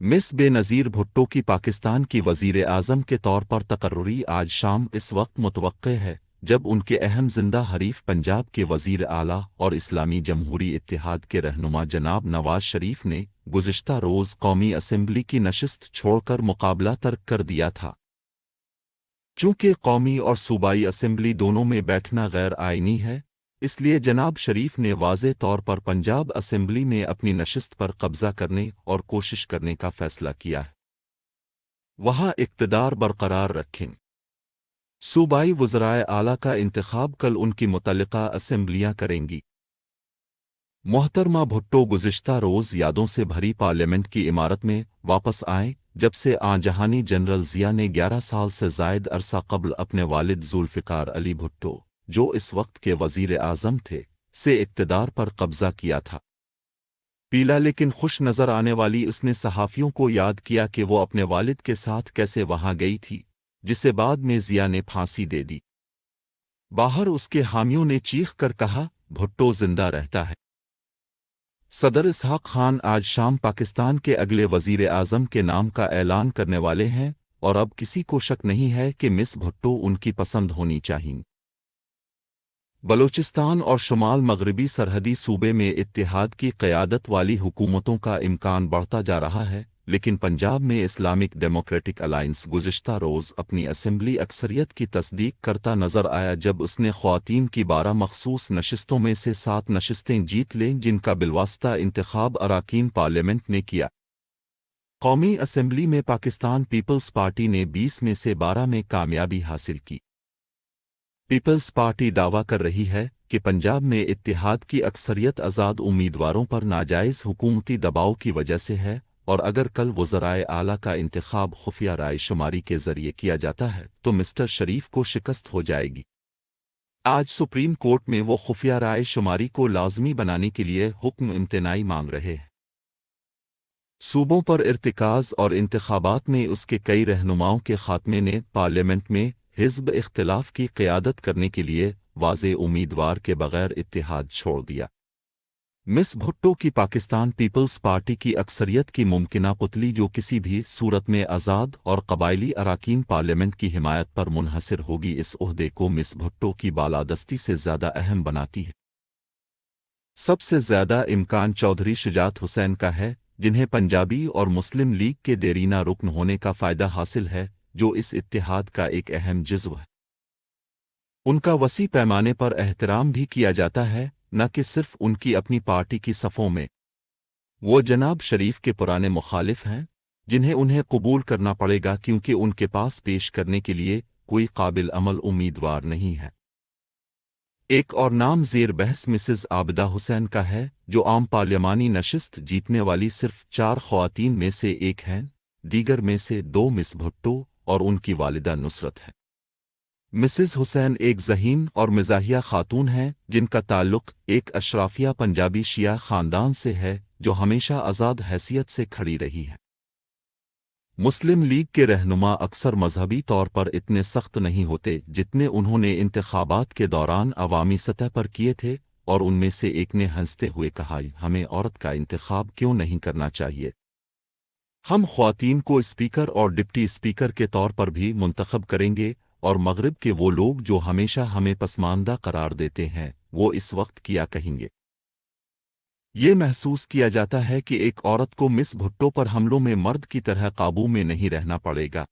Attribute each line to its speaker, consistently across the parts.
Speaker 1: Miss Benazir Bhutto की पाकिस्तान की वज़ीर आज़म के तौर पर तकर्रुरी आज शाम इस वक्त मुतवक्के है जब उनके अहम जिंदा हरीफ पंजाब के वज़ीर आला और इस्लामी जमहूरी इत्तेहाद के रहनुमा जनाब नवाज शरीफ ने गुज़िश्ता रोज़ कौमी असम्बली की नशिस्त छोड़कर मुकाबला तर्क कर दिया था। चूँकि कौमी और सूबाई असम्बली दोनों में बैठना गैर आइनी है, इसलिए जनाब शरीफ ने वाज़े तौर पर पंजाब असम्बली में अपनी नशिस्त पर कब्ज़ा करने और कोशिश करने का फ़ैसला किया है। वहाँ इक़्तिदार बरकरार रखें। सूबाई वज़राए आला का इंतखाब कल उनकी मुतल्लिका असम्बलियाँ करेंगी। मोहतरमा भुट्टो गुज़िश्ता रोज़ यादों से भरी पार्लियामेंट की इमारत में वापस आए जब से आजहानी जनरल ज़िया ने 11 साल से ज़ायद अरसा कबल अपने वालिद ज़ुल्फ़िकार अली भुट्टो, जो इस वक्त के वज़ीर आज़म थे, से इक़्तिदार पर कब्ज़ा किया था। पीला लेकिन खुश नज़र आने वाली उसने सहाफ़ियों को याद किया कि वो अपने वालिद के साथ कैसे वहाँ गई थी, जिसे बाद में ज़िया ने फांसी दे दी। बाहर उसके हामियों ने चीख कर कहा, भुट्टो जिंदा रहता है। सदर इसहाक खान आज शाम पाकिस्तान के अगले वज़ीर आज़म के नाम का ऐलान करने वाले हैं और अब किसी को शक नहीं है कि मिस भुट्टो उनकी पसंद होनी चाहिए। बलूचिस्तान और शुमाल मगरबी सरहदी सूबे में इत्तेहाद की क़यादत वाली हुकूमतों का इम्कान बढ़ता जा रहा है, लेकिन पंजाब में इस्लामिक डेमोक्रेटिक अलायंस गुज़िश्ता रोज़ अपनी असम्बली अक्सरियत की तस्दीक करता नज़र आया जब उसने ख़वातीन की 12 मखसूस नशिस्तों में से 7 नशिस्तें जीत लें जिनका बिलवास्ता इंतखाब अराकीन पार्लियामेंट ने किया। कौमी असम्बली में पाकिस्तान पीपल्स पार्टी ने 20 में से 12 में कामयाबी हासिल की। पीपल्स पार्टी दावा कर रही है कि पंजाब में इत्तेहाद की अक्सरियत आज़ाद उम्मीदवारों पर नाजायज़ हुकूमती दबाव की वजह से है और अगर कल वज़राए आला का इंतखाब खुफिया राय शुमारी के ज़रिए किया जाता है तो मिस्टर शरीफ को शिकस्त हो जाएगी। आज सुप्रीम कोर्ट में वो खुफिया राय शुमारी को लाजमी बनाने के लिए हुक्म इम्तनाई मांग रहे हैं। सूबों पर इर्तिकाज़ और इंतखाबात में उसके कई रहनुमाओं के खात्मे ने पार्लियामेंट में हिज़्ब इख्तिलाफ की क़यादत करने के लिए वाज़े उम्मीदवार के बग़ैर इत्तेहाद छोड़ दिया। मिस भुट्टो की पाकिस्तान पीपल्स पार्टी की अक्सरियत की मुमकिना पुतली जो किसी भी सूरत में आज़ाद और कबायली अराकीन पार्लियामेंट की हिमायत पर मुनहसर होगी, इस ओहदे को मिस भुट्टो की बालादस्ती से ज़्यादा अहम बनाती है। सबसे ज़्यादा इम्कान चौधरी शुजात हुसैन का है, जिन्हें पंजाबी और मुस्लिम लीग के देरीना रुकन होने का फ़ायदा हासिल है, जो इस इत्तेहाद का एक अहम जिज़्व है। उनका वसी पैमाने पर एहतराम भी किया जाता है, न कि सिर्फ उनकी अपनी पार्टी की सफ़ों में। वो जनाब शरीफ के पुराने मुखालिफ हैं, जिन्हें उन्हें कबूल करना पड़ेगा क्योंकि उनके पास पेश करने के लिए कोई काबिल अमल उम्मीदवार नहीं है। एक और नाम ज़ेर बहस मिसेज़ आबिदा हुसैन का है, जो आम पार्लियामानी नशिस्त जीतने वाली सिर्फ 4 ख़वातीन में से एक हैं। दीगर में से 2 मिस भुट्टो और उनकी वालिदा नुसरत है। मिसेज़ हुसैन एक ज़हीन और मिज़ाहिया खातून हैं जिनका ताल्लुक़ एक अशराफिया पंजाबी शिया ख़ानदान से है जो हमेशा आज़ाद हैसियत से खड़ी रही है। मुस्लिम लीग के रहनुमा अक्सर मजहबी तौर पर इतने सख्त नहीं होते जितने उन्होंने इंतखाबात के दौरान अवामी सतह पर किए थे, और उनमें से एक ने हंसते हुए कहा, हमें औरत का इंतखाब क्यों नहीं करना चाहिए? हम ख्वातीन को स्पीकर और डिप्टी स्पीकर के तौर पर भी मुंतखब करेंगे और मगरिब के वो लोग जो हमेशा हमें पसमानदा करार देते हैं वो इस वक्त किया कहेंगे। ये महसूस किया जाता है कि एक औरत को मिस भुट्टो पर हमलों में मर्द की तरह काबू में नहीं रहना पड़ेगा।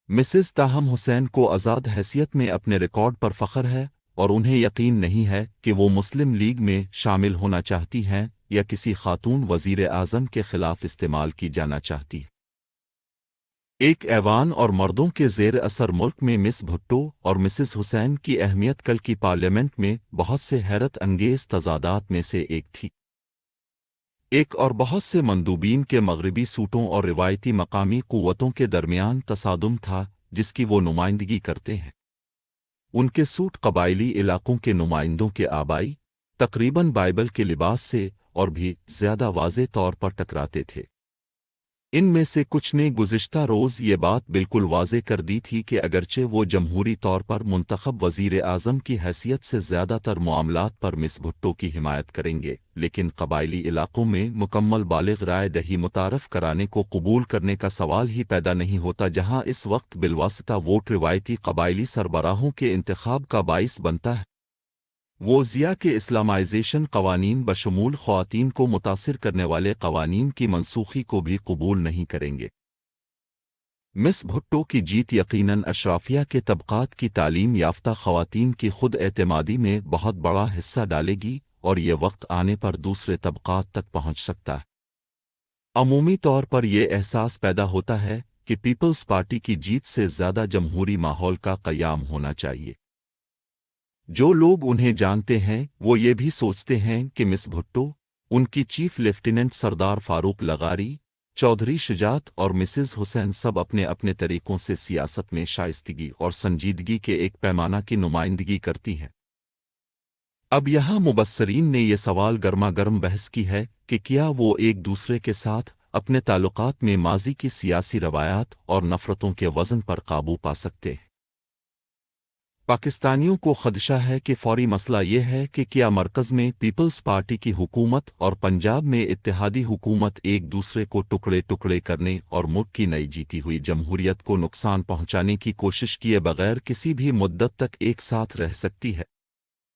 Speaker 1: मिसेस ताहम हुसैन को आज़ाद हैसियत में अपने रिकॉर्ड पर फ़ख्र है और उन्हें यकीन नहीं है कि वो मुस्लिम लीग में शामिल होना चाहती हैं या किसी खातून वज़ीर आज़म के ख़िलाफ़ इस्तेमाल की जाना चाहती है। एक ऐवान और मर्दों के ज़ेर असर मुल्क में मिस भुट्टो और मिसेस हुसैन की अहमियत कल की पार्लियामेंट में बहुत से हैरत अंगेज़ तज़ादात में से एक थी। एक और बहुत से मंदूबीन के मगरबी सूटों और रिवायती मकामी क़ुव्वतों के दरमियान तसादुम था जिसकी वो नुमाइंदगी करते हैं। उनके सूट कबायली इलाकों के नुमाइंदों के आबाई, तकरीबन बाइबल के लिबास से और भी ज़्यादा वाज़े तौर पर टकराते थे। ان میں سے کچھ نے گزشتہ روز یہ بات بالکل واضح کر دی تھی کہ اگرچہ وہ جمہوری طور پر منتخب وزیر اعظم کی حیثیت سے زیادہ تر معاملات پر مس بھٹو کی حمایت کریں گے، لیکن قبائلی علاقوں میں مکمل بالغ رائے دہی متعارف کرانے کو قبول کرنے کا سوال ہی پیدا نہیں ہوتا، جہاں اس وقت بالواسطہ ووٹ روایتی قبائلی سربراہوں کے انتخاب کا باعث بنتا ہے۔ وہ ضیاء کے اسلامائزیشن قوانین بشمول خواتین کو متاثر کرنے والے قوانین کی منسوخی کو بھی قبول نہیں کریں گے۔ مس بھٹو کی جیت یقیناً اشرافیہ کے طبقات کی تعلیم یافتہ خواتین کی خود اعتمادی میں بہت بڑا حصہ ڈالے گی، اور یہ وقت آنے پر دوسرے طبقات تک پہنچ سکتا ہے۔ عمومی طور پر یہ احساس پیدا ہوتا ہے کہ پیپلز پارٹی کی جیت سے زیادہ جمہوری ماحول کا قیام ہونا چاہیے۔ جو لوگ انہیں جانتے ہیں وہ یہ بھی سوچتے ہیں کہ مس بھٹو، ان کی چیف لیفٹیننٹ سردار فاروق لغاری، چودھری شجاعت اور مسز حسین سب اپنے اپنے طریقوں سے سیاست میں شائستگی اور سنجیدگی کے ایک پیمانہ کی نمائندگی کرتی ہیں۔ اب یہاں مبصرین نے یہ سوال گرما گرم بحث کی ہے کہ کیا وہ ایک دوسرے کے ساتھ اپنے تعلقات میں ماضی کی سیاسی روایات اور نفرتوں کے وزن پر قابو پا سکتے ہیں؟ پاکستانیوں کو خدشہ ہے کہ فوری مسئلہ یہ ہے کہ کیا مرکز میں پیپلز پارٹی کی حکومت اور پنجاب میں اتحادی حکومت ایک دوسرے کو ٹکڑے ٹکڑے کرنے اور ملک کی نئی جیتی ہوئی جمہوریت کو نقصان پہنچانے کی کوشش کیے بغیر کسی بھی مدت تک ایک ساتھ رہ سکتی ہے۔